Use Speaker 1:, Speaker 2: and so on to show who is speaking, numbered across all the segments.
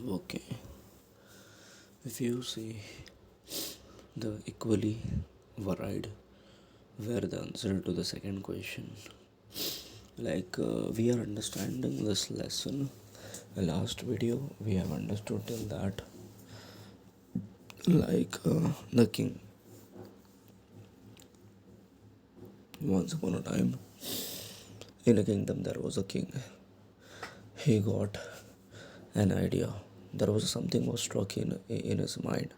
Speaker 1: Okay, if you see the equally varied were the answer to the second question, we are understanding this lesson. Last video we have understood till that the king. Once upon a time, in a kingdom there was a king. He got an idea. There was something was struck in his mind,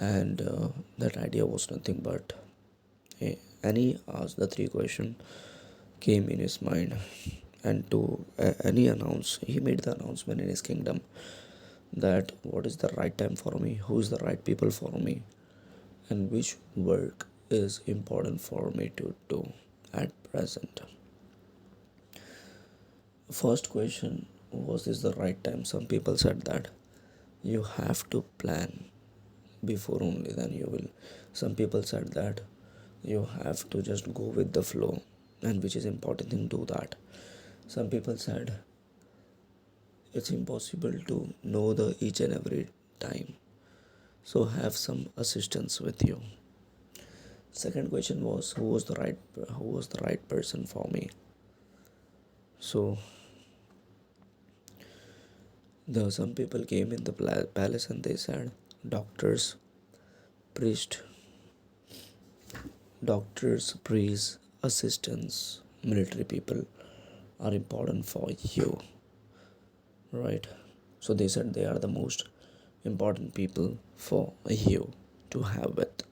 Speaker 1: and that idea was nothing but and he asked the three question came in his mind, and and he made the announcement in his kingdom that what is the right time for me, who is the right people for me, and which work is important for me to do at present. First question, was this the right time? Some people said that you have to plan before only then you will. Some people said that you have to just go with the flow, and which is important thing, do that. Some people said it's impossible to know the each and every time, so have some assistance with you. Second question was who was the right person for me. So the some people came in the palace and they said doctors, priest, priests, assistants, military people are important for you, right? So they said they are the most important people for you to have with.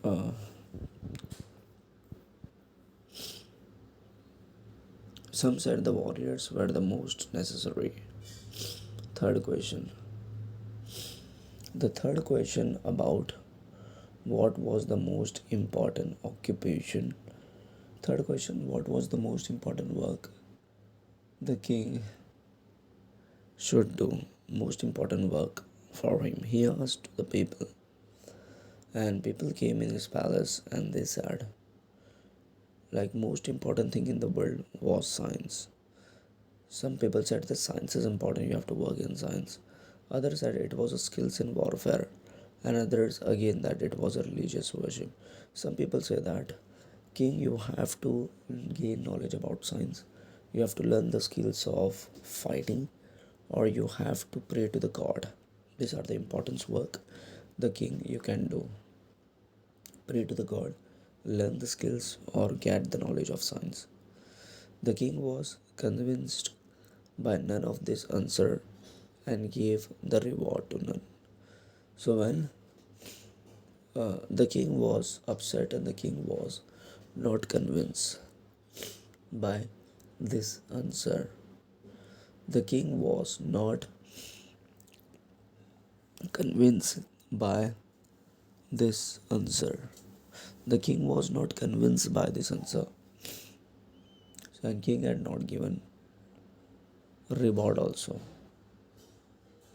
Speaker 1: Uh, some said the warriors were the most necessary. Third question. The third question about what was the most important occupation. Third question, what was the most important work the king should do? Most important work for him. He asked the people, and people came in his palace and they said, most important thing in the world was science. Some people said that science is important, you have to work in science. Others said it was a skills in warfare, and others again that it was a religious worship. Some people say that king, you have to gain knowledge about science, you have to learn the skills of fighting, or you have to pray to the god. These are the important work the king you can do. Pray to the god, learn the skills, or get the knowledge of science. The king was convinced by none of this answer and gave the reward to none. So when the king was upset and the king was not convinced by this answer, the king was not convinced by this answer. The king was not convinced by this answer. So the king had not given reward also.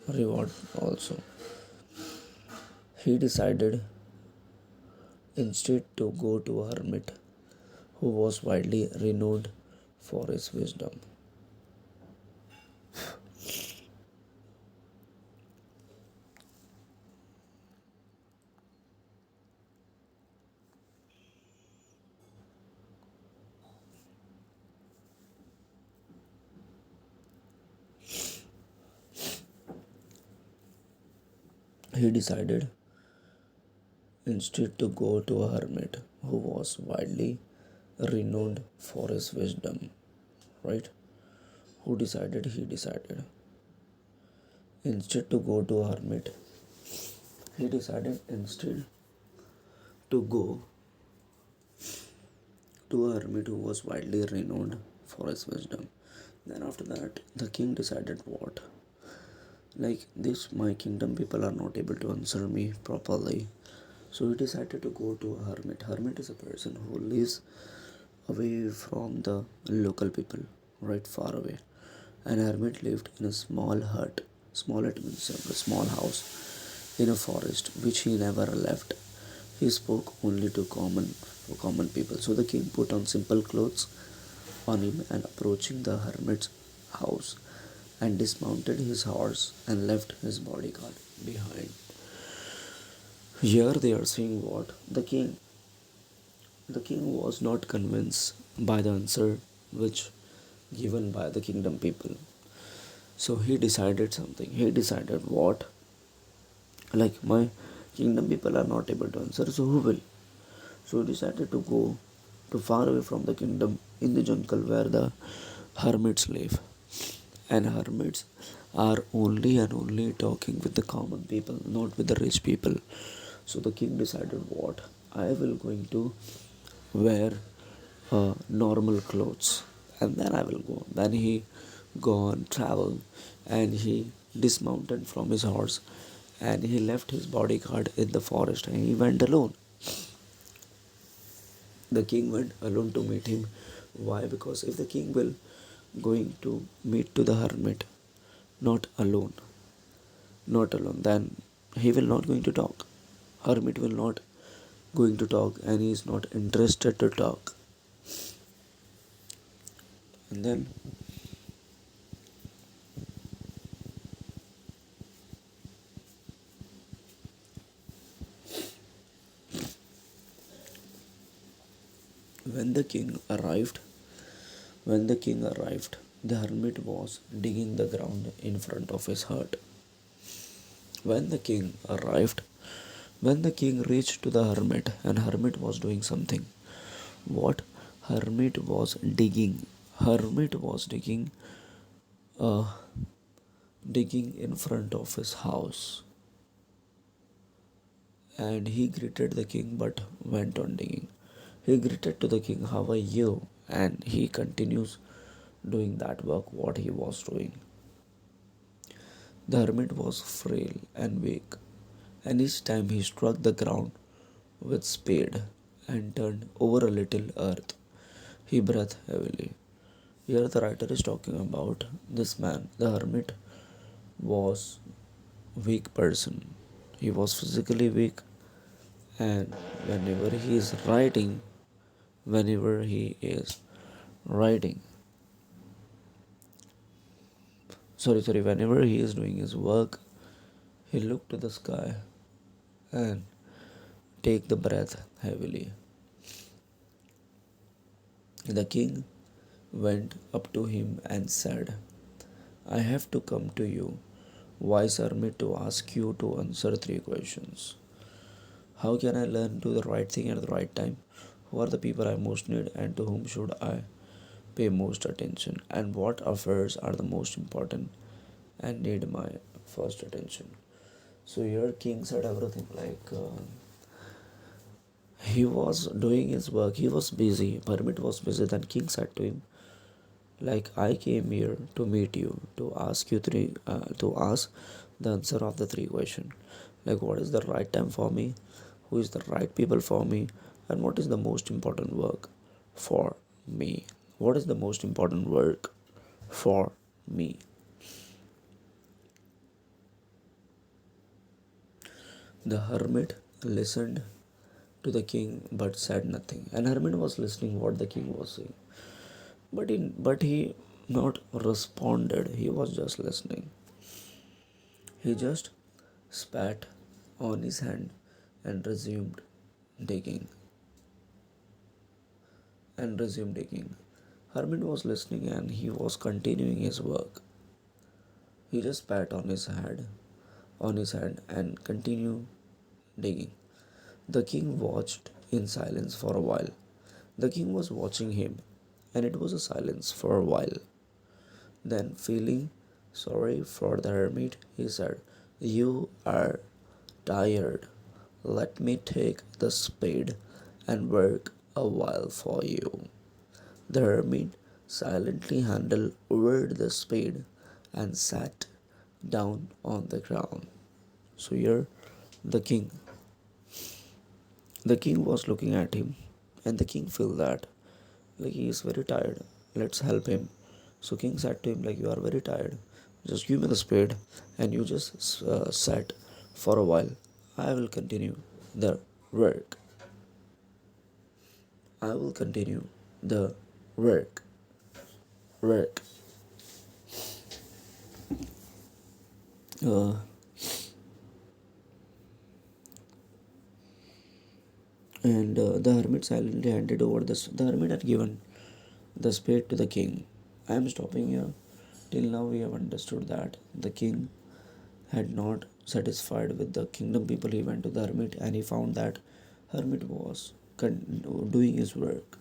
Speaker 1: Reward also. He decided instead to go to a hermit who was widely renowned for his wisdom. He decided instead to go to a hermit who was widely renowned for his wisdom. Right? Who decided? He decided. Instead to go to a hermit, he decided instead to go to a hermit who was widely renowned for his wisdom. Then after that, the king decided what? This, my kingdom people are not able to answer me properly. So he decided to go to a hermit. Hermit is a person who lives away from the local people, right, far away. An hermit lived in a small hut. Small hut means a small house in a forest which he never left. He spoke only to common people. So the king put on simple clothes on him and approaching the hermit's house, and dismounted his horse and left his bodyguard behind. Here they are seeing what the king was not convinced by the answer which given by the kingdom people. So he decided something. He decided what, like, my kingdom people are not able to answer, so who will? So he decided to go to far away from the kingdom in the jungle where the hermits live. And hermits are only and only talking with the common people, not with the rich people. So the king decided what, I will going to wear normal clothes, and then I will go. Then he go on travel, and he dismounted from his horse, and he left his bodyguard in the forest, and he went alone. The king went alone to meet him. Why? Because if the king will going to meet to the hermit, not alone, not alone, then he will not going to talk. Hermit will not going to talk, and he is not interested to talk. And then when the king arrived, when the king arrived, the hermit was digging the ground in front of his hut. When the king arrived, when the king reached to the hermit, and hermit was doing something. What? Hermit was digging. Hermit was uh, digging in front of his house, and he greeted the king but went on digging. He greeted to the king, how are you? And he continues doing that work what he was doing. The hermit was frail and weak, and each time he struck the ground with spade and turned over a little earth, he breathed heavily. Here the writer is talking about this man. The hermit was weak person. He was physically weak, and whenever he is writing, whenever he is writing, whenever he is doing his work, he looked to the sky and take the breath heavily. The king went up to him and said, I have to come to you, wise hermit, to ask you to answer three questions. How can I learn to do the right thing at the right time? Who are the people I most need, and to whom should I pay most attention? And what affairs are the most important and need my first attention? So here king said everything, like, he was doing his work, he was busy, hermit was busy. Then king said to him, like, I came here to meet you, to ask you to ask the answer of the three questions, like, what is the right time for me, who is the right people for me, and what is the most important work for me. What is the most important work for me? The hermit listened to the king but said nothing. And hermit was listening what the king was saying, but he not responded. He was just listening. He just spat on his hand and digging resumed digging. Hermit was listening and he was continuing his work. He just pat on his hand and continued digging. The king watched in silence for a while. The king was watching him, and it was a silence for a while. Then, feeling sorry for the hermit, he said, you are tired. Let me take the spade and work a while for you. The hermit silently handed over the spade and sat down on the ground. So here the king the king was looking at him, and the king felt that, like, he is very tired. Let's help him. So king said to him, like, you are very tired. Just give me the spade, and you just sat for a while. I will continue the work. I will continue the work. Work. Uh, and the hermit silently handed over the hermit had given the spade to the king. I am stopping here. Till now, we have understood that the king had not satisfied with the kingdom people. He went to the hermit and he found that hermit was doing his work.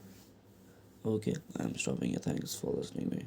Speaker 1: Okay, I am stopping here. Thanks for listening me.